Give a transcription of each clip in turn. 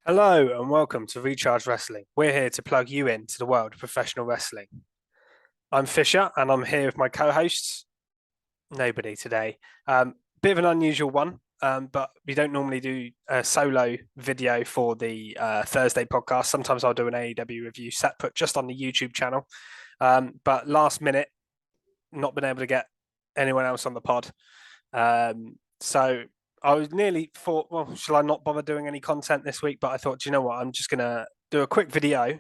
Hello and welcome to Recharge Wrestling. We're here to plug you into the world of professional wrestling. I'm Fisher and I'm here with my co-hosts. Nobody today. Bit of an unusual one, but we don't normally do a solo video for the Thursday podcast. Sometimes I'll do an AEW review separate just on the YouTube channel. But last minute, not been able to get anyone else on the pod. So I was nearly thought, well, shall I not bother doing any content this week? But I thought, do you know what? I'm just going to do a quick video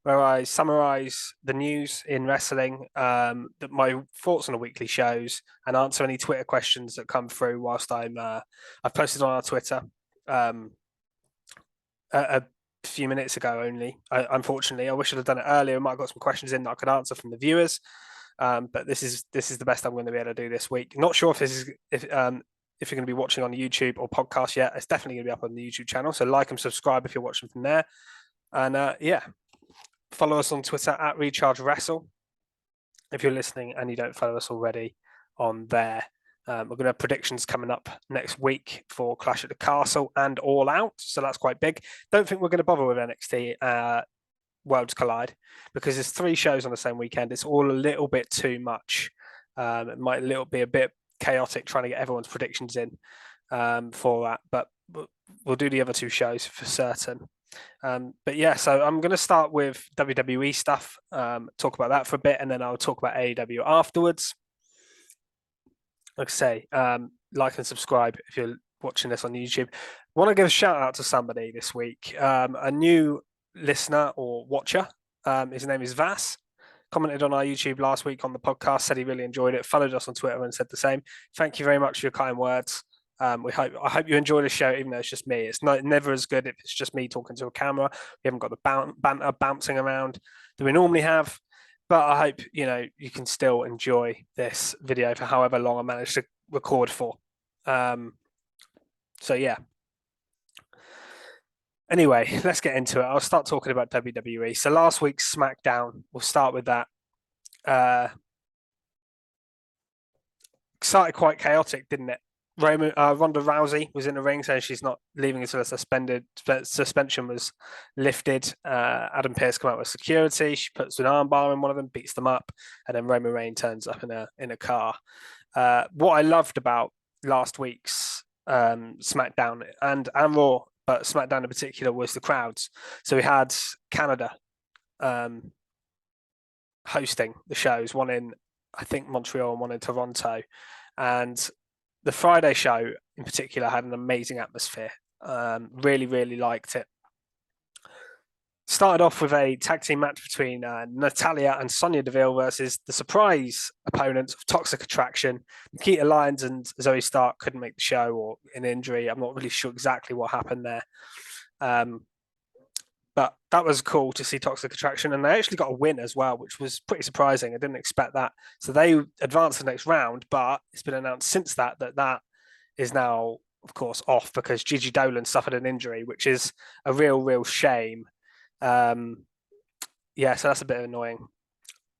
where I summarize the news in wrestling, my thoughts on the weekly shows, and answer any Twitter questions that come through whilst I've posted on our Twitter a few minutes ago only. Unfortunately, I wish I'd have done it earlier. I might have got some questions in that I could answer from the viewers. But this is the best I'm going to be able to do this week. Not sure if you're going to be watching on YouTube or podcast yet. It's definitely going to be up on the YouTube channel. So like and subscribe if you're watching from there. And follow us on Twitter at Recharge Wrestle if you're listening and you don't follow us already on there. We're going to have predictions coming up next week for Clash at the Castle and All Out. So that's quite big. Don't think we're going to bother with NXT Worlds Collide because there's 3 shows on the same weekend. It's all a little bit too much. It might be a bit chaotic trying to get everyone's predictions in for that, but we'll do the other 2 shows for certain. But yeah, so I'm going to start with WWE stuff, talk about that for a bit, and then I'll talk about AEW afterwards. Like I say, like and subscribe if you're watching this on YouTube. I want to give a shout out to somebody this week, a new listener or watcher. His name is Vass. Commented on our YouTube last week on the podcast, said he really enjoyed it, followed us on Twitter and said the same. Thank you very much for your kind words. I hope you enjoy the show, even though it's just me. It's never as good if it's just me talking to a camera. We haven't got the banter bouncing around that we normally have. But I hope you can still enjoy this video for however long I managed to record for. So yeah. Anyway, let's get into it. I'll start talking about WWE. So last week's SmackDown, we'll start with that. Started quite chaotic, didn't it? Ronda Rousey was in the ring saying she's not leaving until the suspension was lifted. Adam Pearce came out with security. She puts an armbar in one of them, beats them up, and then Roman Reigns turns up in a car. What I loved about last week's SmackDown and Raw, but SmackDown in particular, was the crowds. So we had Canada hosting the shows, one in, I think, Montreal and one in Toronto. And the Friday show in particular had an amazing atmosphere. Really, really liked it. Started off with a tag team match between Natalya and Sonya Deville versus the surprise opponents of Toxic Attraction. Nikita Lyons and Zoe Stark couldn't make the show or an injury. I'm not really sure exactly what happened there. But that was cool to see Toxic Attraction. And they actually got a win as well, which was pretty surprising. I didn't expect that. So they advanced the next round, but it's been announced since that is now, of course, off because Gigi Dolan suffered an injury, which is a real shame. So that's a bit annoying.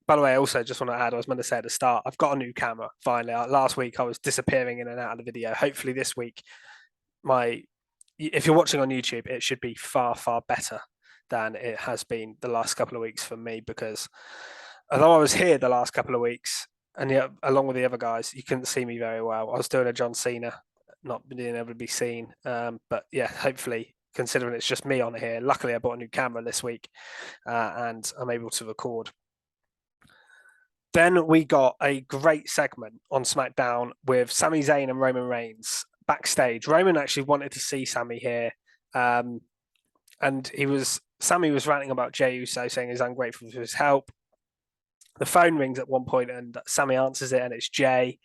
By the way, I also just want to add, I was meant to say at the start, I've got a new camera, finally. Last week, I was disappearing in and out of the video. Hopefully this week, if you're watching on YouTube, it should be far better than it has been the last couple of weeks for me, because although I was here the last couple of weeks, and along with the other guys, you couldn't see me very well. I was doing a John Cena, not being able to be seen. But yeah, hopefully, considering it's just me on here, luckily I bought a new camera this week and I'm able to record. Then we got a great segment on SmackDown with Sami Zayn and Roman Reigns backstage. Roman actually wanted to see Sami here. And Sami was ranting about Jey Uso, saying he's ungrateful for his help. The phone rings at one point and Sami answers it and it's Jey.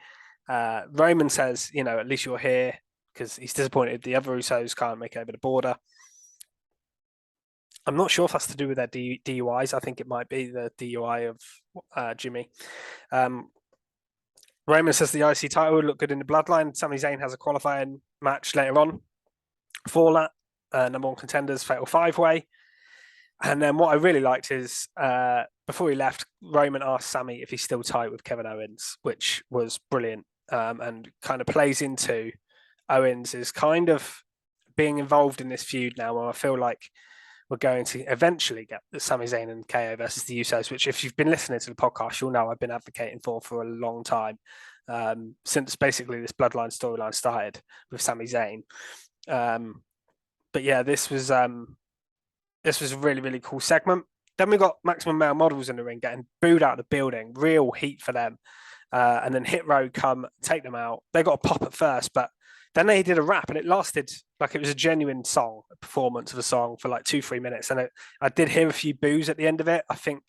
Roman says, at least you're here, because he's disappointed the other Usos can't make it over the border. I'm not sure if that's to do with their DUIs. I think it might be the DUI of Jimmy. Roman says the IC title would look good in the bloodline. Sami Zayn has a qualifying match later on for that. Number one contenders, fatal 5-way. And then what I really liked is before he left, Roman asked Sami if he's still tight with Kevin Owens, which was brilliant and kind of plays into Owens' kind of being involved in this feud now, and I feel like we're going to eventually get the Sami Zayn and KO versus the Usos, which if you've been listening to the podcast, you'll know I've been advocating for a long time, since basically this Bloodline storyline started with Sami Zayn. But yeah, this was a really, really cool segment. Then we got Maximum Male Models in the ring getting booed out of the building, real heat for them. And then Hit Row come take them out. They got a pop at first, but then they did a rap and it lasted like it was a genuine song, a performance of a song for like 2-3 minutes. And I did hear a few boos at the end of it. I think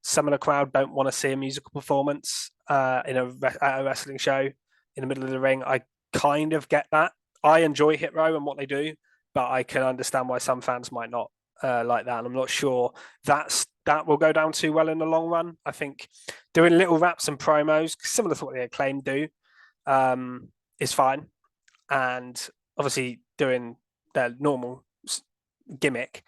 some of the crowd don't want to see a musical performance at a wrestling show in the middle of the ring. I kind of get that. I enjoy Hit Row and what they do, but I can understand why some fans might not like that. And I'm not sure that will go down too well in the long run. I think doing little raps and promos, similar to what the Acclaim do, is fine. And obviously doing their normal gimmick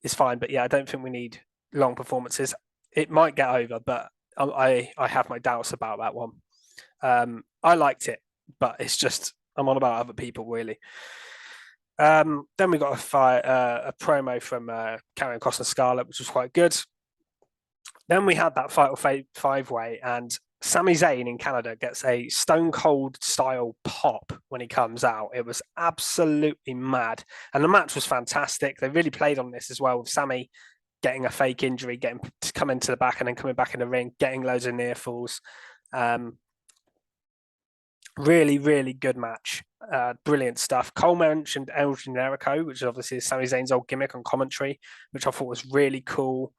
is fine. But yeah, I don't think we need long performances. It might get over, but I have my doubts about that one. I liked it, but it's just I'm on about other people really. Then we got a promo from Karrion Kross and Scarlett, which was quite good. Then we had that Fatal 5-way, and Sami Zayn in Canada gets a Stone Cold style pop when he comes out. It was absolutely mad. And the match was fantastic. They really played on this as well, with Sami getting a fake injury, getting to come into the back and then coming back in the ring, getting loads of near falls. Really, really good match. Brilliant stuff. Cole mentioned El Generico, which obviously is Sami Zayn's old gimmick on commentary, which I thought was really cool.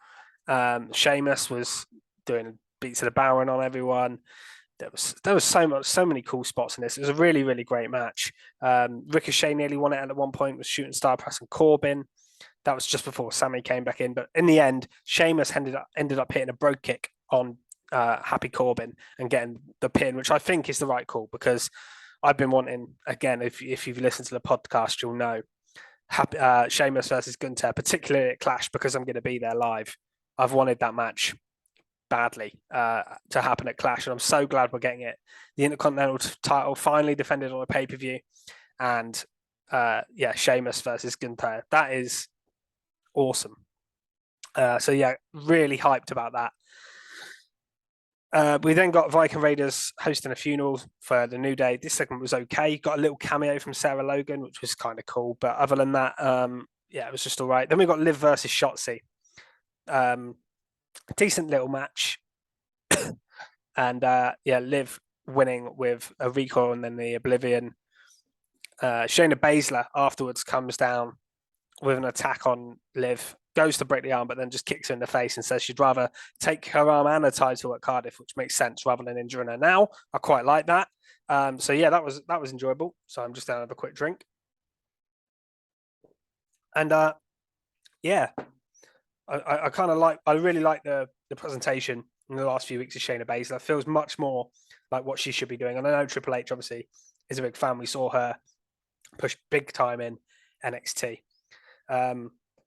Sheamus was doing beats of the Baron on everyone. There was so many cool spots in this. It was a really, really great match. Ricochet nearly won it at one point with shooting star press and Corbin. That was just before Sami came back in. But in the end, Sheamus ended up hitting a brogue kick on Happy Corbin and getting the pin, which I think is the right call, because I've been wanting, again, if you've listened to the podcast, you'll know, Sheamus versus Gunther, particularly at Clash, because I'm going to be there live. I've wanted that match badly to happen at Clash, and I'm so glad we're getting it. The Intercontinental title finally defended on a pay-per-view, and Sheamus versus Gunther. That is awesome. So yeah, really hyped about that. We then got Viking Raiders hosting a funeral for the New Day. This segment was okay. Got a little cameo from Sarah Logan, which was kind of cool. But other than that, it was just all right. Then we got Liv versus Shotzi. Decent little match. And Liv winning with a recoil and then the Oblivion. Shayna Baszler afterwards comes down with an attack on Liv, goes to break the arm, but then just kicks her in the face and says she'd rather take her arm and a title at Cardiff, which makes sense, rather than injuring her now. I quite like that. That was enjoyable. So I'm just going to have a quick drink. And I really like the presentation in the last few weeks of Shayna Baszler. It feels much more like what she should be doing. And I know Triple H obviously is a big fan. We saw her push big time in NXT.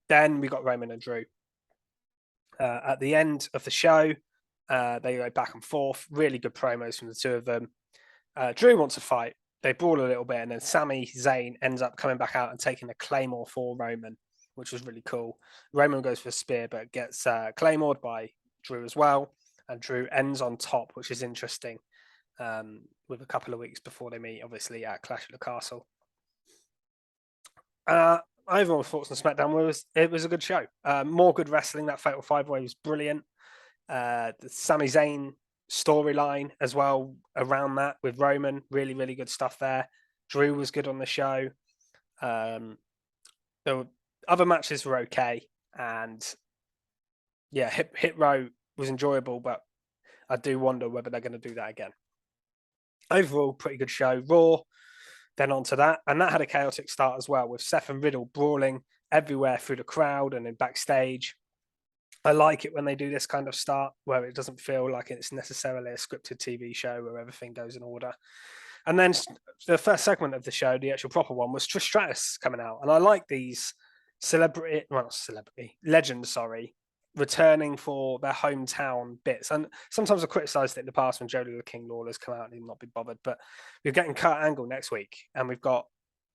Then we got Roman and Drew. At the end of the show, they go back and forth. Really good promos from the two of them. Drew wants to fight. They brawl a little bit, and then Sami Zayn ends up coming back out and taking a Claymore for Roman, which was really cool. Roman goes for a spear, but gets Claymored by Drew as well. And Drew ends on top, which is interesting, with a couple of weeks before they meet, obviously, at Clash at the Castle. Overall thoughts on SmackDown was a good show. More good wrestling. That Fatal 5-way was brilliant. The Sami Zayn storyline as well around that with Roman, really, really good stuff there. Drew was good on the show. The other matches were okay, and Hit Row was enjoyable, but I do wonder whether they're going to do that again. Overall, pretty good show. Raw. Then on to that, and that had a chaotic start as well, with Seth and Riddle brawling everywhere through the crowd and in backstage. I like it when they do this kind of start, where it doesn't feel like it's necessarily a scripted TV show where everything goes in order. And then the first segment of the show, the actual proper one, was Trish Stratus coming out. And I like these legends, returning for their hometown bits. And sometimes I criticised it in the past when Jody the King Lawler's come out and he'd not be bothered. But we're getting Kurt Angle next week, and we've got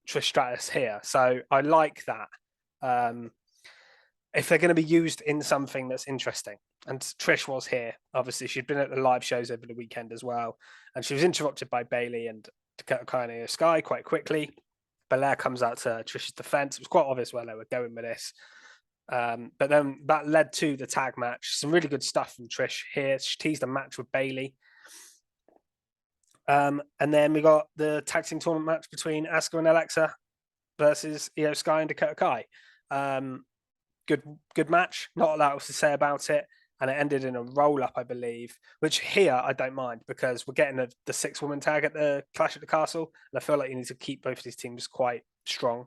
Trish Stratus here. So I like that. If they're going to be used in something that's interesting. And Trish was here. Obviously, she'd been at the live shows over the weekend as well. And she was interrupted by Bayley and Dakota Kai and Io Sky quite quickly. Belair comes out to Trish's defense. It was quite obvious where they were going with this. But then that led to the tag match. Some really good stuff from Trish here. She teased a match with Bayley. And then we got the tag team tournament match between Asuka and Alexa versus Io Sky and Dakota Kai. Good match. Not a lot else to say about it. And it ended in a roll-up, I believe, which here I don't mind because we're getting the 6-woman tag at the Clash at the Castle. And I feel like you need to keep both of these teams quite strong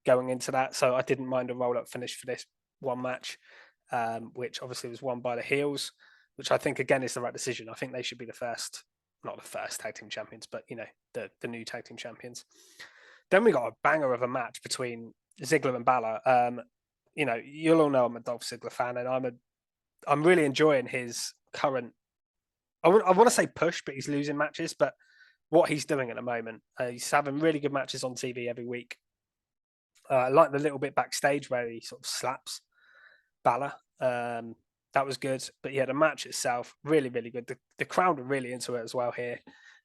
going into that. So I didn't mind a roll-up finish for this one match, which obviously was won by the heels, which I think, again, is the right decision. I think they should be the first, not the first tag team champions, but, the new tag team champions. Then we got a banger of a match between Ziggler and Balor. You'll all know I'm a Dolph Ziggler fan, and I'm really enjoying his current. I want to say push, but he's losing matches. But what he's doing at the moment, he's having really good matches on TV every week. I like the little bit backstage where he sort of slaps Balor. That was good. But yeah, the match itself, really, really good. The crowd were really into it as well here.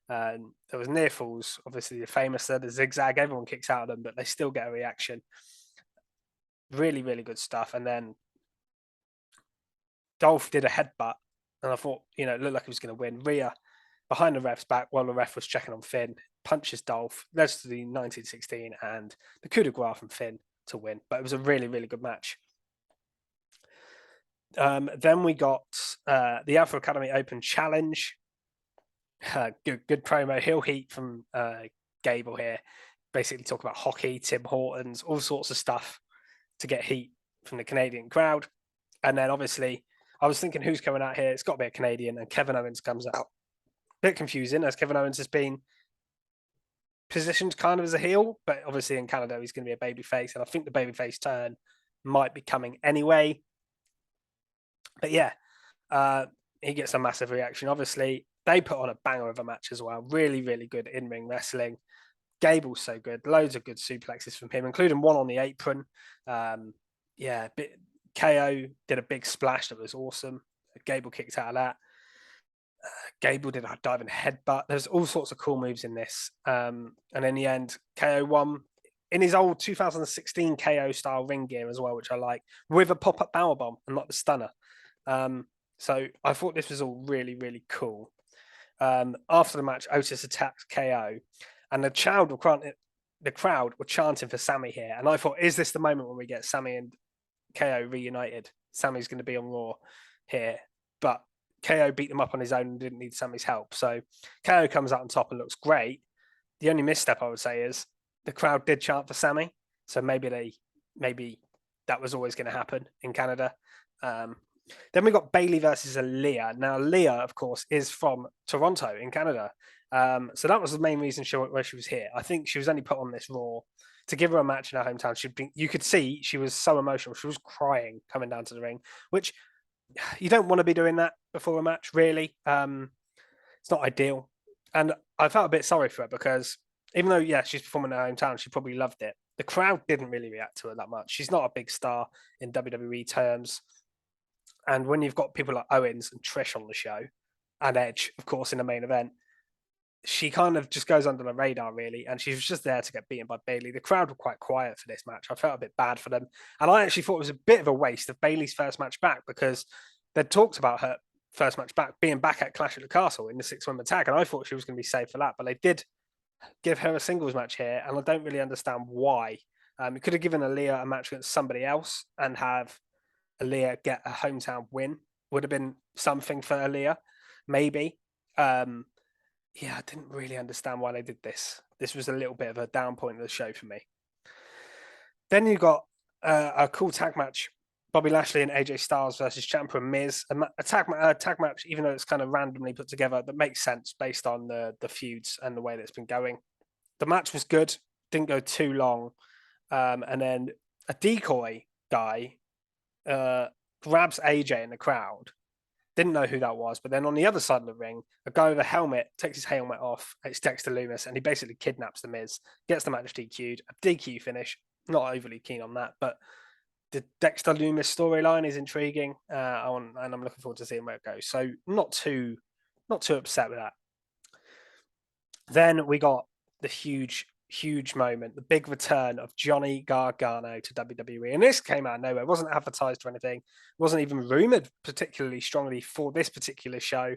There was near falls, obviously the famous, the zigzag. Everyone kicks out of them, but they still get a reaction. Really, really good stuff. And then Dolph did a headbutt, and I thought, it looked like he was going to win. Rhea, behind the ref's back while the ref was checking on Finn, punches Dolph, leads to the 1916 and the coup de grace from Finn to win. But it was a really, really good match. Then we got the Alpha Academy Open Challenge. Good promo, heel heat from Gable here. Basically talk about hockey, Tim Hortons, all sorts of stuff to get heat from the Canadian crowd. And then obviously, I was thinking, who's coming out here? It's got to be a Canadian, and Kevin Owens comes out. Bit confusing, as Kevin Owens has been positioned kind of as a heel, but obviously in Canada he's going to be a babyface, and I think the babyface turn might be coming anyway. But yeah, he gets a massive reaction. Obviously, they put on a banger of a match as well. Really, really good in-ring wrestling. Gable's so good. Loads of good suplexes from him, including one on the apron. KO did a big splash that was awesome. Gable kicked out of that. Gable did a diving headbutt. There's all sorts of cool moves in this. And in the end, KO won in his old 2016 KO style ring gear as well, which I like, with a pop-up powerbomb and not the stunner. So I thought this was all really, really cool. After the match, Otis attacked KO, and the crowd were chanting for Sammy here. And I thought, is this the moment when we get Sammy and KO reunited? Sammy's going to be on Raw here. But KO beat them up on his own and didn't need Sammy's help. So KO comes out on top and looks great. The only misstep I would say is the crowd did chant for Sammy. So maybe that was always going to happen in Canada. Then we got Bayley versus Aaliyah. Now, Aaliyah, of course, is from Toronto in Canada. So that was the main reason why she was here. I think she was only put on this Raw to give her a match in her hometown. You could see she was so emotional. She was crying coming down to the ring, which you don't want to be doing that before a match, really. It's not ideal. And I felt a bit sorry for her because even though, yeah, she's performing in her hometown, she probably loved it. The crowd didn't really react to her that much. She's not a big star in WWE terms. And when you've got people like Owens and Trish on the show, and Edge, of course, in the main event, she kind of just goes under the radar, really. And she was just there to get beaten by Bayley. The crowd were quite quiet for this match. I felt a bit bad for them. And I actually thought it was a bit of a waste of Bayley's first match back because they'd talked about her first match back being back at Clash at the Castle in the 6-woman tag. And I thought she was going to be safe for that. But they did give her a singles match here. And I don't really understand why. You could have given Aaliyah a match against somebody else and have Aaliyah get a hometown win. Would have been something for Aaliyah, maybe. Yeah, I didn't really understand why they did this. This was a little bit of a down point of the show for me. Then you got a cool tag match. Bobby Lashley and AJ Styles versus Ciampa and Miz. A tag match, even though it's kind of randomly put together, that makes sense based on the feuds and the way that it's been going. The match was good. Didn't go too long. And then a decoy guy grabs AJ in the crowd Didn't know who that was. But then on the other side of the ring, a guy with a helmet takes his helmet off. It's Dexter Lumis, and he basically kidnaps the Miz, gets the match DQ'd. A DQ finish. Not overly keen on that, but the Dexter Lumis storyline is intriguing, and I'm looking forward to seeing where it goes. So not too upset with that. Then we got the huge moment, the big return of Johnny Gargano to WWE. And this came out of nowhere. It wasn't advertised or anything. It wasn't even rumored particularly strongly for this particular show.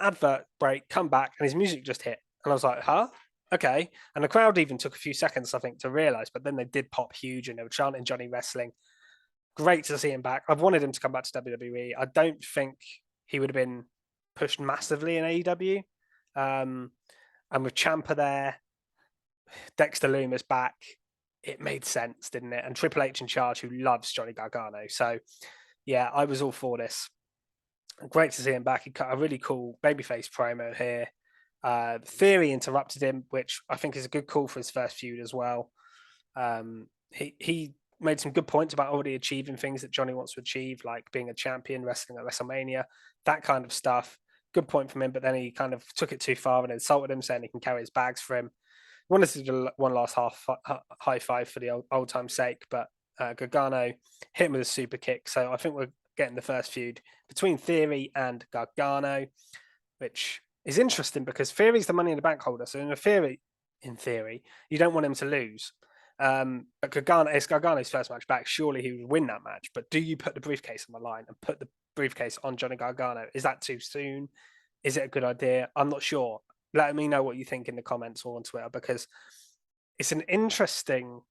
Advert break, come back, and his music just hit. And I was like, huh? Okay. And the crowd even took a few seconds, I think, to realize, but then they did pop huge and they were chanting Johnny Wrestling. Great to see him back. I've wanted him to come back to WWE. I don't think he would have been pushed massively in AEW. And with Ciampa there, Dexter Lumis back, it made sense, didn't it? And Triple H in charge, who loves Johnny Gargano. So, yeah, I was all for this. Great to see him back. He cut a really cool babyface promo here. Theory interrupted him, which I think is a good call for his first feud as well. He made some good points about already achieving things that Johnny wants to achieve, like being a champion, wrestling at WrestleMania, that kind of stuff. Good point from him, but then he kind of took it too far and insulted him, saying he can carry his bags for him. Wanted to do one last high five for the old time's sake, but Gargano hit him with a super kick. So I think we're getting the first feud between Theory and Gargano, which is interesting because Theory's the Money in the Bank holder. So in theory, you don't want him to lose. But Gargano, it's Gargano's first match back. Surely he would win that match. But do you put the briefcase on the line and put the briefcase on Johnny Gargano? Is that too soon? Is it a good idea? I'm not sure. Let me know what you think in the comments or on Twitter, because it's an interesting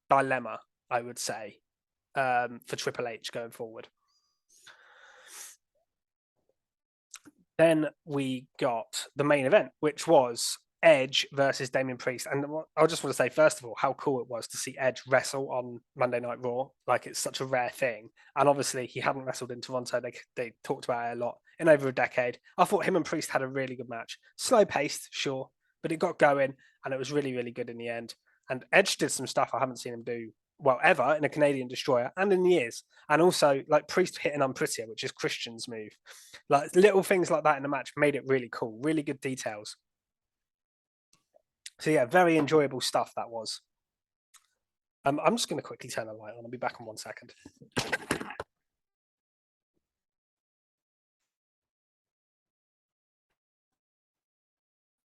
dilemma, I would say, for Triple H going forward. Then we got the main event, which was Edge versus Damian Priest. And I just want to say, first of all, how cool it was to see Edge wrestle on Monday Night Raw. Like, it's such a rare thing. And obviously, he hadn't wrestled in Toronto. They talked about it a lot in over a decade. I thought him and Priest had a really good match. Slow paced, sure, but it got going and it was really, really good in the end. And Edge did some stuff I haven't seen him do, well, ever in a Canadian Destroyer and in years. And also, like, Priest hitting Unprettier, which is Christian's move. Like, little things like that in the match made it really cool. Really good details. So yeah, very enjoyable stuff that was. I'm just going to quickly turn the light on. I'll be back in 1 second.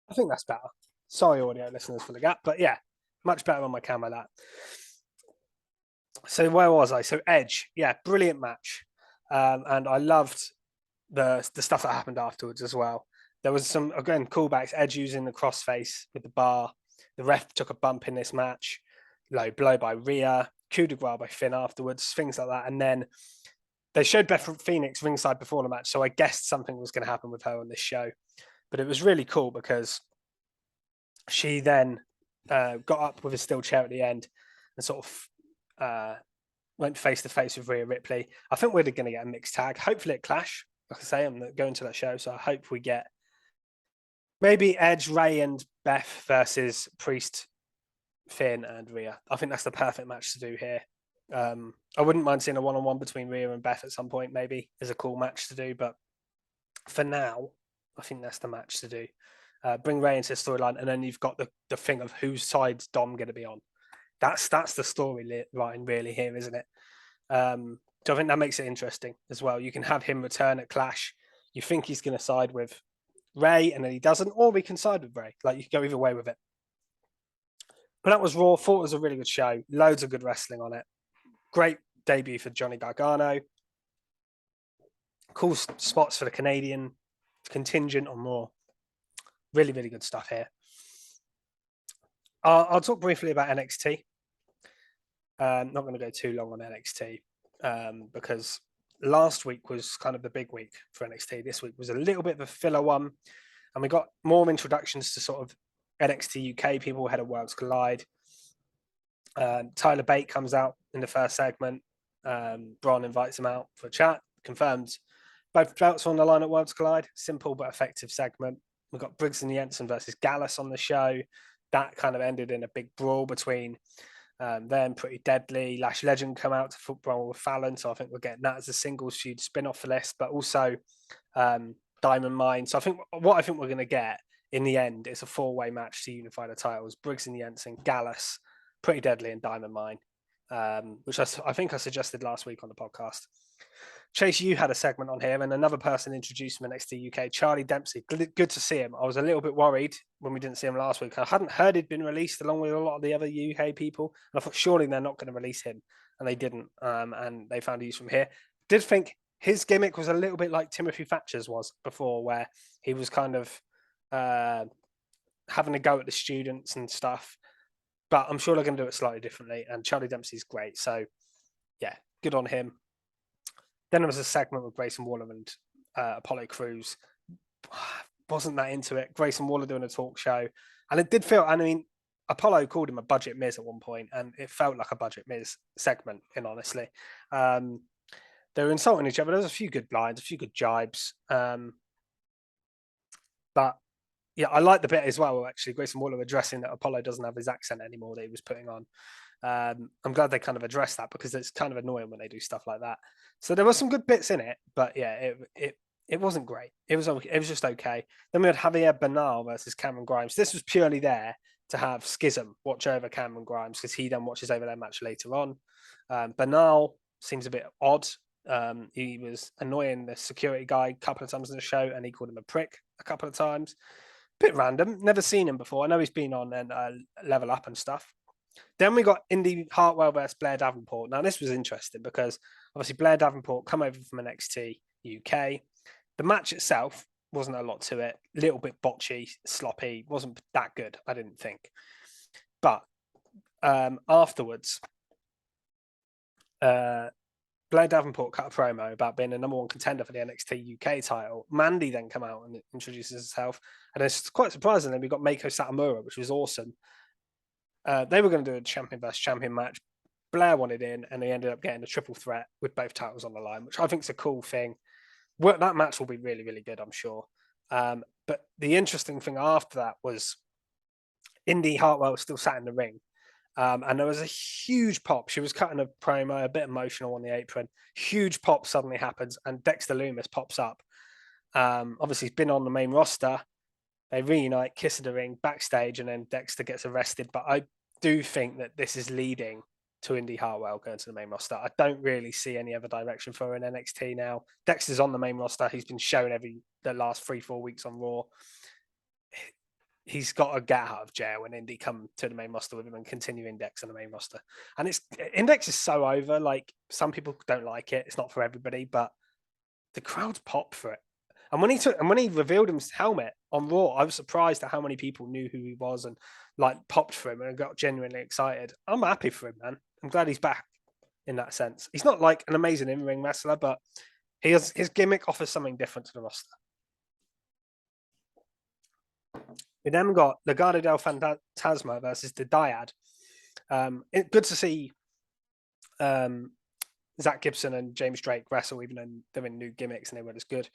I think that's better. Sorry, audio listeners, for the gap, but yeah, much better on my camera. That. So where was I? So Edge, yeah, brilliant match, and I loved the stuff that happened afterwards as well. There was some, again, callbacks. Edge using the crossface with the bar. The ref took a bump in this match. Low blow by Rhea. Coup de grace by Finn afterwards. Things like that. And then they showed Beth Phoenix ringside before the match, so I guessed something was going to happen with her on this show. But it was really cool because she then got up with a steel chair at the end and sort of went face-to-face with Rhea Ripley. I think we're going to get a mixed tag. Hopefully at Clash. Like I say, I'm going to that show, so I hope we get maybe Edge, Ray, and Beth versus Priest, Finn, and Rhea. I think that's the perfect match to do here. I wouldn't mind seeing a one-on-one between Rhea and Beth at some point, maybe, as a cool match to do. But for now, I think that's the match to do. Bring Ray into the storyline, and then you've got the thing of whose side's Dom going to be on. That's the storyline really here, isn't it? So I think that makes it interesting as well. You can have him return at Clash. You think he's going to side with Ray, and then he doesn't, or we can side with Ray. Like, you can go either way with it. But that was Raw. Thought it was a really good show. Loads of good wrestling on it. Great debut for Johnny Gargano. Cool spots for the Canadian contingent on Raw. Really, really good stuff here. I'll talk briefly about NXT. Not going to go too long on NXT because last week was kind of the big week for NXT. This week was a little bit of a filler one, and we got more introductions to sort of NXT UK people ahead of Worlds Collide. Tyler Bate comes out in the first segment. Braun invites him out for a chat. Confirmed both belts on the line at Worlds Collide. Simple but effective segment. We've got Briggs and Jensen versus Gallus on the show. That kind of ended in a big brawl between Then Pretty Deadly, Lash Legend come out to football with Fallon, so I think we're getting that as a singles feud spin off the list, but also Diamond Mine. So I think we're going to get in the end is a 4-way match to unify the titles: Briggs and Jensen, Gallus, Pretty Deadly, and Diamond Mine, which I think I suggested last week on the podcast. Chase, you had a segment on here, and another person introduced from NXT UK, Charlie Dempsey. Good to see him. I was a little bit worried when we didn't see him last week. I hadn't heard he'd been released along with a lot of the other UK people, and I thought surely they're not going to release him, and they didn't. And they found use from here. Did think his gimmick was a little bit like Timothy Thatcher's was before, where he was kind of having a go at the students and stuff. But I'm sure they're going to do it slightly differently. And Charlie Dempsey's great, so yeah, good on him. Then there was a segment with Grayson Waller and Apollo Crews. Wasn't that into it. Grayson Waller doing a talk show. And it did feel, I mean, Apollo called him a budget Miz at one point, and it felt like a budget Miz segment, in honestly. They were insulting each other. There was a few good lines, a few good jibes. But yeah, I like the bit as well, actually. Grayson Waller addressing that Apollo doesn't have his accent anymore that he was putting on. I'm glad they kind of addressed that, because it's kind of annoying when they do stuff like that. So there were some good bits in it, but yeah, it wasn't great. It was just okay. Then we had Javier Bernal versus Cameron Grimes. This was purely there to have Schism watch over Cameron Grimes, because he then watches over their match later on. Bernal seems a bit odd. He was annoying the security guy a couple of times in the show, and he called him a prick a couple of times. Bit random. Never seen him before. I know he's been on Level Up and stuff. Then we got Indy Hartwell versus Blair Davenport. Now, this was interesting because obviously Blair Davenport come over from NXT UK. The match itself wasn't a lot to it. A little bit botchy, sloppy. Wasn't that good, I didn't think. But afterwards, Blair Davenport cut a promo about being the number one contender for the NXT UK title. Mandy then come out and introduces herself. And it's quite surprising that we got Meiko Satomura, which was awesome. They were going to do a champion versus champion match. Blair wanted in, and they ended up getting a triple threat with both titles on the line, which I think is a cool thing. That match will be really, really good, I'm sure. But the interesting thing after that was Indy Hartwell was still sat in the ring. And there was a huge pop. She was cutting a promo, a bit emotional on the apron. Huge pop suddenly happens, and Dexter Lumis pops up. Obviously, he's been on the main roster. They reunite, kiss in the ring, backstage, and then Dexter gets arrested. But I do think that this is leading to Indy Hartwell going to the main roster. I don't really see any other direction for her in NXT now. Dexter's on the main roster. He's been shown the last 3-4 weeks on Raw. He's got to get out of jail when Indy come to the main roster with him and continue Index on the main roster. And Index is so over. Like, some people don't like it. It's not for everybody, but the crowds pop for it. And when he revealed his helmet on Raw, I was surprised at how many people knew who he was and like popped for him and got genuinely excited. I'm happy for him, man. I'm glad he's back in that sense. He's not like an amazing in-ring wrestler, but his gimmick offers something different to the roster. We then got Legado del Fantasma versus the Dyad. Good to see Zach Gibson and James Drake wrestle, even though they're in new gimmicks and they weren't as good.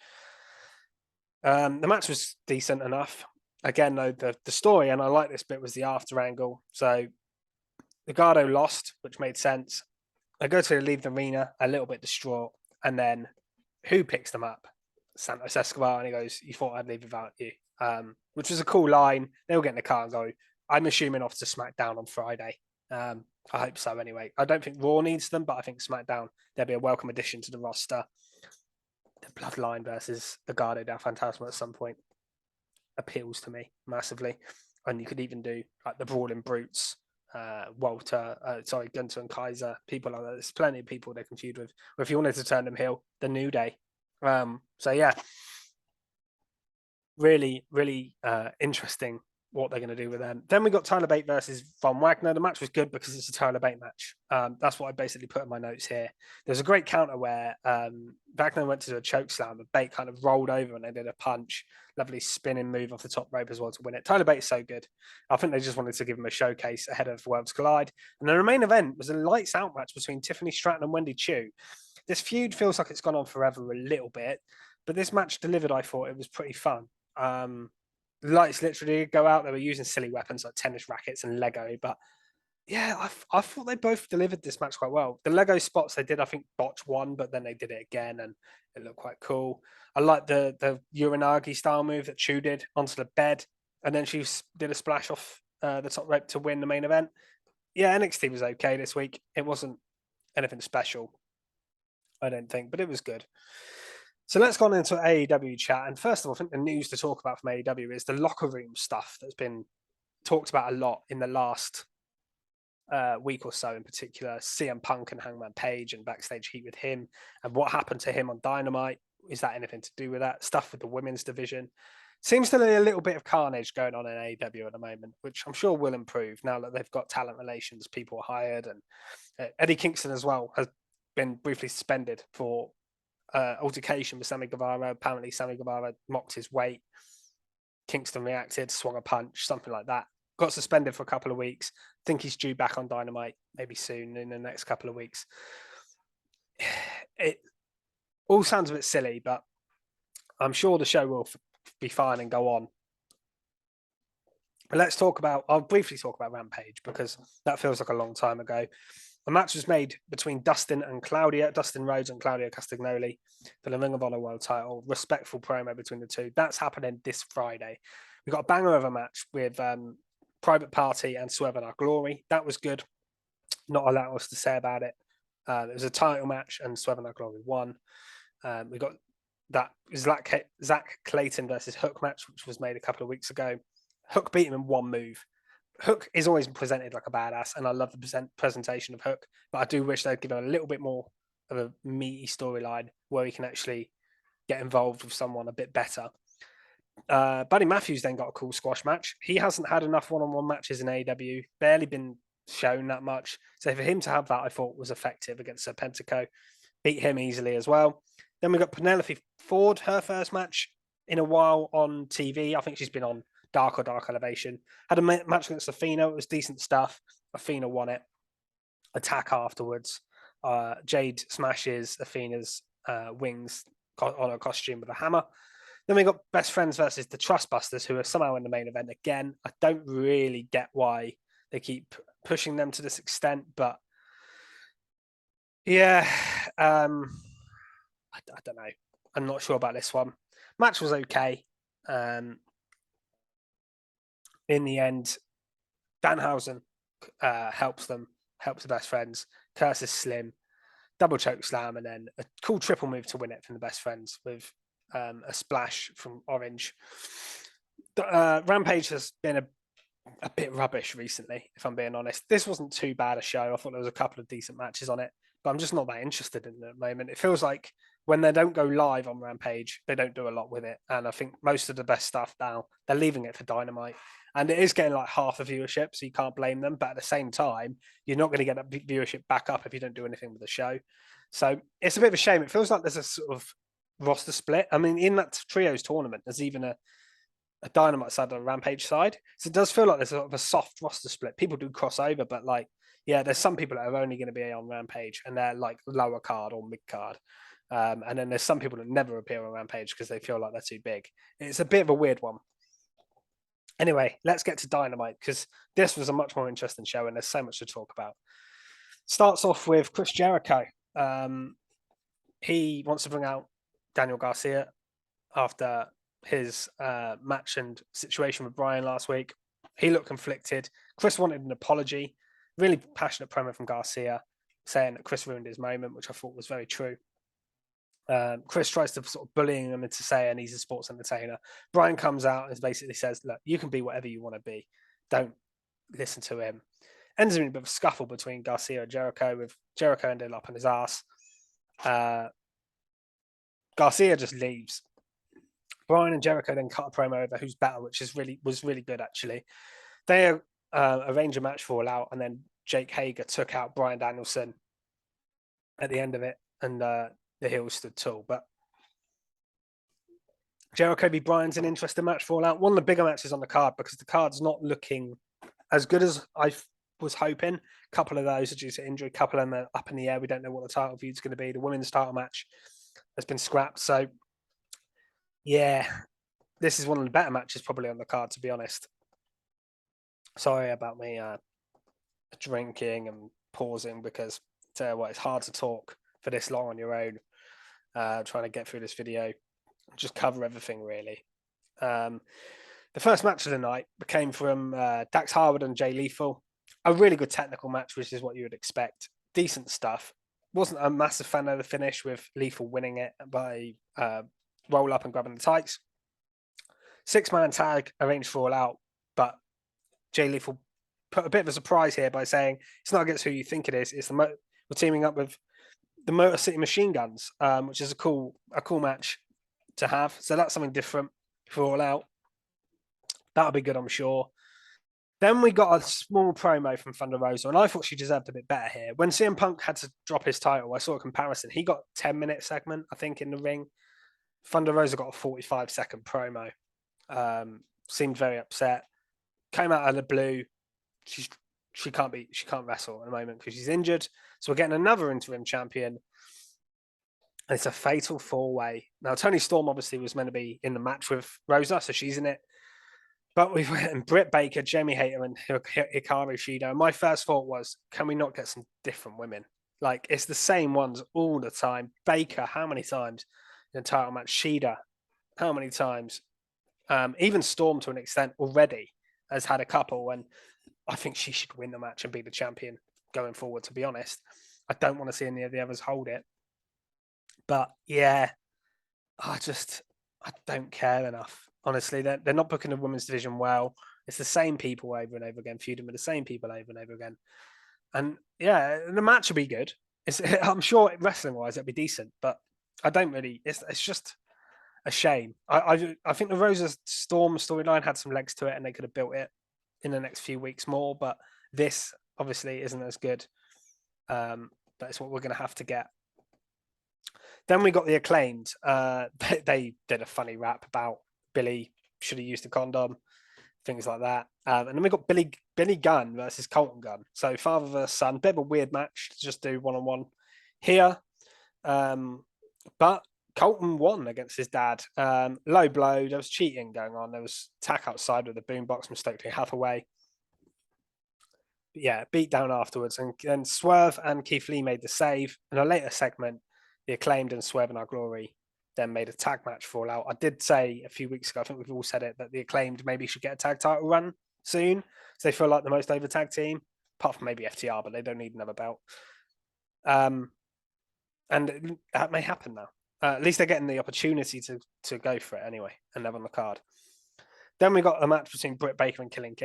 The match was decent enough. Again, though, the story, and I like this bit, was the after angle. So Legado lost, which made sense. They go to leave the arena a little bit distraught, and then who picks them up? Santos Escobar, and he goes, "You thought I'd leave without you," which was a cool line. They'll get in the car and go, I'm assuming, off to SmackDown on Friday. I hope so anyway. I don't think Raw needs them, but I think SmackDown, they'll be a welcome addition to the roster. The Bloodline versus Legado del Fantasma at some point appeals to me massively. And you could even do like the Brawling Brutes, Gunther and Kaiser, people like that. There's plenty of people they can feud with. Or if you wanted to turn them heel, the New Day. So yeah, really, really interesting what they're going to do with them. Then we got Tyler Bate versus Von Wagner. The match was good because it's a Tyler Bate match. That's what I basically put in my notes here. There's a great counter where Wagner went to do a choke slam, but Bate kind of rolled over and they did a punch. Lovely spinning move off the top rope as well to win it. Tyler Bate's so good. I think they just wanted to give him a showcase ahead of Worlds Collide. And the main event was a lights out match between Tiffany Stratton and Wendy Chu. This feud feels like it's gone on forever a little bit, but this match delivered. I thought it was pretty fun. Lights literally go out. They were using silly weapons like tennis rackets and Lego, but Yeah, I thought they both delivered this match quite well. The Lego spots they did, I think, botch one, but then they did it again, and it looked quite cool. I like the Uranagi style move that Chu did onto the bed, and then she did a splash off the top rope to win the main event. Yeah, NXT was okay this week. It wasn't anything special, I don't think, but it was good. So let's go on into AEW chat. And first of all, I think the news to talk about from AEW is the locker room stuff that's been talked about a lot in the last week or so, in particular. CM Punk and Hangman Page and backstage heat with him, and what happened to him on Dynamite. Is that anything to do with that? Stuff with the women's division. Seems to be a little bit of carnage going on in AEW at the moment, which I'm sure will improve now that they've got talent relations, people are hired, and Eddie Kingston as well has been briefly suspended for altercation with Sammy Guevara. Apparently, Sammy Guevara mocked his weight. Kingston reacted, swung a punch, something like that. Got suspended for a couple of weeks. Think he's due back on Dynamite maybe soon in the next couple of weeks. It all sounds a bit silly, but I'm sure the show will be fine and go on. But I'll briefly talk about Rampage because that feels like a long time ago. A match was made between Dustin Rhodes and Claudia Castagnoli for the Ring of Honor World title. Respectful promo between the two. That's happening this Friday. We got a banger of a match with Private Party and Swerve in Our Glory. That was good. Not a lot else to say about it. It was a title match and Swerve in Our Glory won. We got that Zach Clayton versus Hook match, which was made a couple of weeks ago. Hook beat him in one move. Hook is always presented like a badass, and I love the presentation of Hook, but I do wish they'd give him a little bit more of a meaty storyline where he can actually get involved with someone a bit better. Buddy Matthews then got a cool squash match. He hasn't had enough one-on-one matches in AEW, barely been shown that much. So for him to have that, I thought was effective against Serpentico. Beat him easily as well. Then we got Penelope Ford, her first match in a while on TV. I think she's been on Dark Elevation. Had a match against Athena. It was decent stuff. Athena won it. Attack afterwards. Jade smashes Athena's wings on her costume with a hammer. Then we got Best Friends versus the Trustbusters, who are somehow in the main event again. I don't really get why they keep pushing them to this extent, but yeah, I don't know. I'm not sure about this one. Match was okay. In the end, Danhausen helps the Best Friends, curses Slim, double choke slam, and then a cool triple move to win it from the Best Friends with a splash from Orange. Rampage has been a bit rubbish recently, if I'm being honest. This wasn't too bad a show. I thought there was a couple of decent matches on it, but I'm just not that interested in it at the moment. It feels like when they don't go live on Rampage, they don't do a lot with it. And I think most of the best stuff now, they're leaving it for Dynamite. And it is getting like half the viewership, so you can't blame them. But at the same time, you're not going to get that viewership back up if you don't do anything with the show. So it's a bit of a shame. It feels like there's a sort of roster split. I mean, in that trios tournament, there's even a Dynamite side and a Rampage side. So it does feel like there's sort of a soft roster split. People do cross over, but like, yeah, there's some people that are only going to be on Rampage and they're like lower card or mid card. And then there's some people that never appear on Rampage because they feel like they're too big. It's a bit of a weird one. Anyway, let's get to Dynamite because this was a much more interesting show and there's so much to talk about. Starts off with Chris Jericho. He wants to bring out Daniel Garcia after his match and situation with Brian last week. He looked conflicted. Chris wanted an apology. Really passionate promo from Garcia saying that Chris ruined his moment, which I thought was very true. Chris tries to sort of bullying him into saying he's a sports entertainer. Brian comes out and basically says, look, you can be whatever you want to be. Don't listen to him. Ends in a bit of a scuffle between Garcia and Jericho, with Jericho ending up on his ass. Garcia just leaves. Brian and Jericho then cut a promo over who's better, which was really good, actually. They arranged a match for All Out, and then Jake Hager took out Bryan Danielson at the end of it, and the heels stood tall. But Jericho v. Bryan's an interesting match for All Out. One of the bigger matches on the card because the card's not looking as good as I was hoping. A couple of those are due to injury, a couple of them are up in the air. We don't know what the title feud is going to be. The women's title match has been scrapped. So, yeah, this is one of the better matches probably on the card, to be honest. Sorry about me drinking and pausing because it's hard to talk for this long on your own, trying to get through this video, just cover everything really. The first match of the night came from Dax Harwood and Jay Lethal. A really good technical match, which is what you would expect. Decent stuff. Wasn't a massive fan of the finish with Lethal winning it by roll up and grabbing the tights. 6-man tag arranged for All Out, but Jay Lethal put a bit of a surprise here by saying it's not against who you think it is. It's we're teaming up with the Motor City Machine Guns, which is a cool match to have. So that's something different for All Out. That'll be good, I'm sure. Then we got a small promo from Thunder Rosa, and I thought she deserved a bit better here. When CM Punk had to drop his title, I saw a comparison. He got a 10-minute segment, I think, in the ring. Thunder Rosa got a 45-second promo. Seemed very upset. Came out of the blue. She can't wrestle at the moment because she's injured. So we're getting another interim champion. And it's a fatal 4-way. Now, Toni Storm obviously was meant to be in the match with Rosa, so she's in it. But we've got Britt Baker, Jamie Hayter, and Hikaru Shida. And my first thought was, can we not get some different women? Like, it's the same ones all the time. Baker, how many times in a title match? Shida, how many times? Even Storm, to an extent, already has had a couple. And I think she should win the match and be the champion going forward, to be honest. I don't want to see any of the others hold it. But, yeah, I don't care enough. Honestly, they're not booking the women's division well. It's the same people over and over again, feuding with the same people over and over again. And yeah, the match will be good. I'm sure wrestling-wise it'll be decent, but I don't really. It's just a shame. I think the Rosa Storm storyline had some legs to it, and they could have built it in the next few weeks more. But this obviously isn't as good. But it's what we're going to have to get. Then we got the Acclaimed. They did a funny rap about Billy should have used a condom, things like that. And then we got Billy Gunn versus Colt and Gunn. So father versus son, bit of a weird match to just do one-on-one here. But Colton won against his dad. Low blow. There was cheating going on. There was attack outside with the boombox mistakenly Hathaway. But yeah, beat down afterwards. And then Swerve and Keith Lee made the save. In a later segment, the Acclaimed and Swerve in Our Glory then made a tag match fall out. I did say a few weeks ago, I think we've all said it, that the Acclaimed maybe should get a tag title run soon. So they feel like the most over tag team, apart from maybe FTR, but they don't need another belt. And that may happen now. At least they're getting the opportunity to go for it anyway, and they're on the card. Then we got a match between Britt Baker and Kylan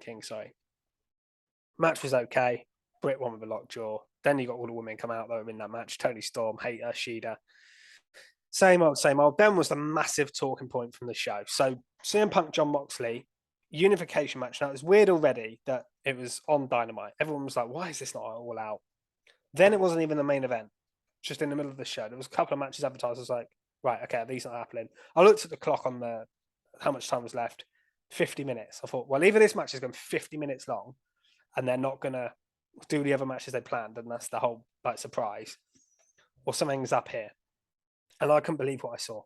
King, sorry. Match was okay. Britt won with a lockjaw. Then you got all the women come out that were in that match. Toni Storm, Hayter, Shida. Same old, same old. Then was the massive talking point from the show. So CM Punk, John Moxley, unification match. Now, it was weird already that it was on Dynamite. Everyone was like, why is this not All Out? Then it wasn't even the main event, just in the middle of the show. There was a couple of matches advertised. I was like, right, okay, these are not happening. I looked at the clock on how much time was left. 50 minutes. I thought, well, either this match is going 50 minutes long and they're not going to do the other matches they planned, and that's the whole surprise, or something's up here. And I couldn't believe what I saw.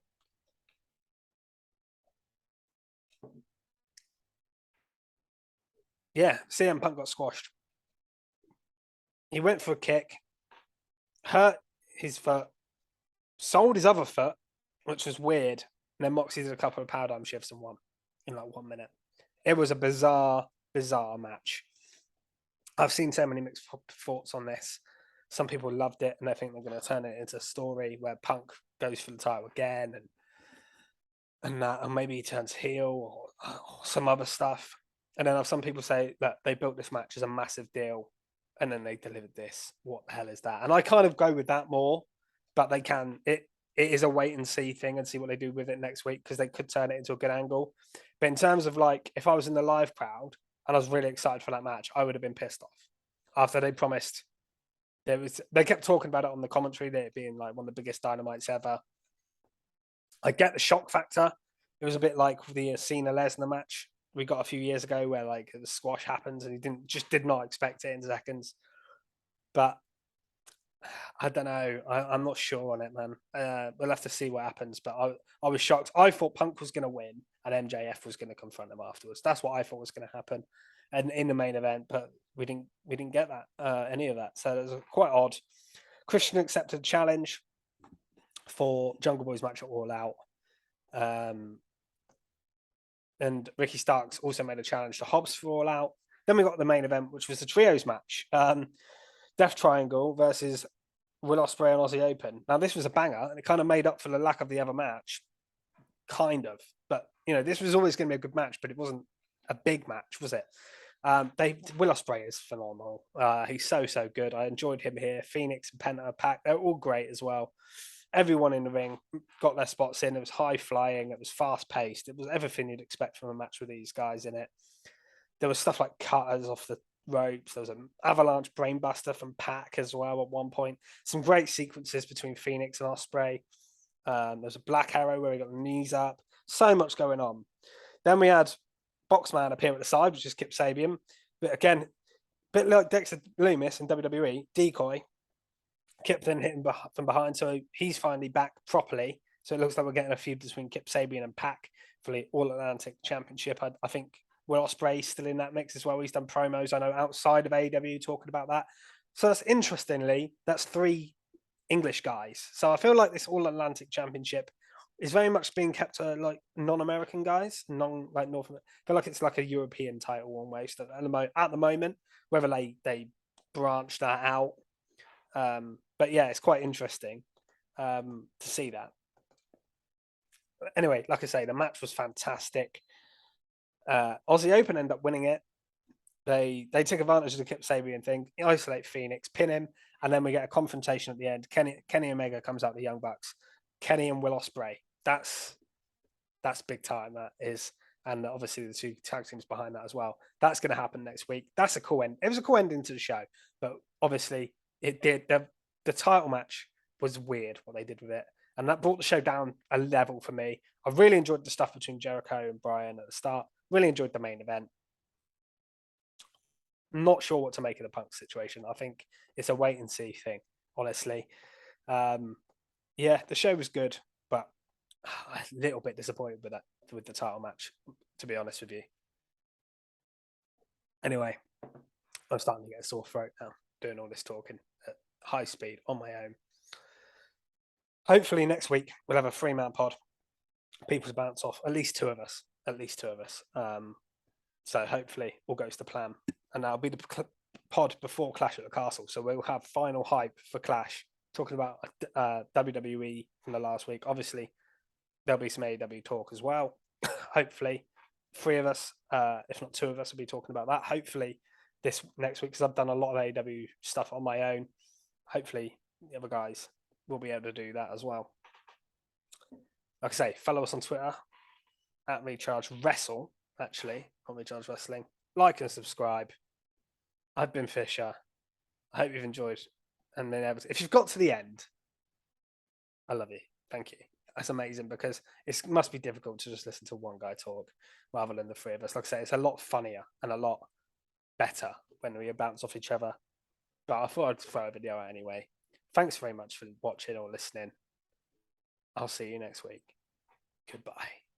Yeah, CM Punk got squashed. He went for a kick, hurt his foot, sold his other foot, which was weird. And then Moxie did a couple of paradigm shifts and won in like 1 minute. It was a bizarre match. I've seen so many mixed thoughts on this. Some people loved it and they think they're going to turn it into a story where Punk goes for the title again and maybe he turns heel or some other stuff. And then some people say that they built this match as a massive deal and then they delivered this. What the hell is that? And I kind of go with that more, but it is a wait and see thing and see what they do with it next week because they could turn it into a good angle. But in terms of like, if I was in the live crowd and I was really excited for that match, I would have been pissed off after they promised. They kept talking about it on the commentary, that it being like one of the biggest Dynamites ever. I get the shock factor. It was a bit like the Cena Lesnar match we got a few years ago where like the squash happens and he did not expect it in seconds. But I don't know. I'm not sure on it, man. We'll have to see what happens. But I was shocked. I thought Punk was going to win and MJF was going to confront him afterwards. That's what I thought was going to happen. and in the main event, but we didn't get that any of that. So it was quite odd. Christian accepted a challenge for Jungle Boy's match at All Out. And Ricky Starks also made a challenge to Hobbs for All Out. Then we got the main event, which was the trios match. Death Triangle versus Will Ospreay and Aussie Open. Now, this was a banger, and it kind of made up for the lack of the other match. Kind of. But, this was always going to be a good match, but it wasn't a big match, was it? Will Ospreay is phenomenal. He's so good. I enjoyed him here. Phoenix and Penta, Pac, they're all great as well. Everyone in the ring got their spots in. It was high flying. It was fast paced. It was everything you'd expect from a match with these guys in it. There was stuff like cutters off the ropes. There was an avalanche brainbuster from Pac as well at one point. Some great sequences between Phoenix and Ospreay. There was a black arrow where he got the knees up. So much going on. Then we had Boxman appear at the side, which is Kip Sabian. But again, a bit like Dexter Lumis in WWE, decoy. Kip then hit him from behind, so he's finally back properly. So it looks like we're getting a feud between Kip Sabian and Pac for the All Atlantic Championship. I think Will Ospreay's still in that mix as well. He's done promos, I know, outside of AEW talking about that. So that's 3 English guys. So I feel like this All Atlantic Championship is very much being kept to like non-American guys, North. I feel like it's like a European title almost at the moment. Whether they branch that out. But yeah, it's quite interesting to see that. Anyway, like I say, the match was fantastic. Aussie Open end up winning it. They take advantage of the Kip Sabian thing, isolate Phoenix, pin him, and then we get a confrontation at the end. Kenny Omega comes out the Young Bucks. Kenny and Will Ospreay. That's big time. That is, and obviously the 2 tag teams behind that as well. That's going to happen next week. That's a cool end. It was a cool ending to the show, but obviously it did. The title match was weird what they did with it, and that brought the show down a level for me. I really enjoyed the stuff between Jericho and Bryan at the start. Really enjoyed the main event. Not sure what to make of the Punk situation. I think it's a wait and see thing, honestly. Yeah, the show was good, but a little bit disappointed with the title match, to be honest with you. Anyway, I'm starting to get a sore throat now, doing all this talking at high speed on my own. Hopefully next week we'll have a 3-man pod. People to bounce off, at least two of us. So hopefully all goes to plan. And that'll be the pod before Clash at the Castle. So we'll have final hype for Clash, talking about WWE from the last week. Obviously, there'll be some AEW talk as well. Hopefully, 3 of us, if not 2 of us, will be talking about that. Hopefully, this next week, because I've done a lot of AEW stuff on my own. Hopefully, the other guys will be able to do that as well. Like I say, follow us on Twitter at Recharge Wrestle, actually, on Recharge Wrestling. Like and subscribe. I've been Fisher. I hope you've enjoyed and been able to. If you've got to the end, I love you. Thank you. That's amazing, because it must be difficult to just listen to one guy talk rather than the 3 of us. Like I say, it's a lot funnier and a lot better when we bounce off each other. But I thought I'd throw a video out anyway. Thanks very much for watching or listening. I'll see you next week. Goodbye.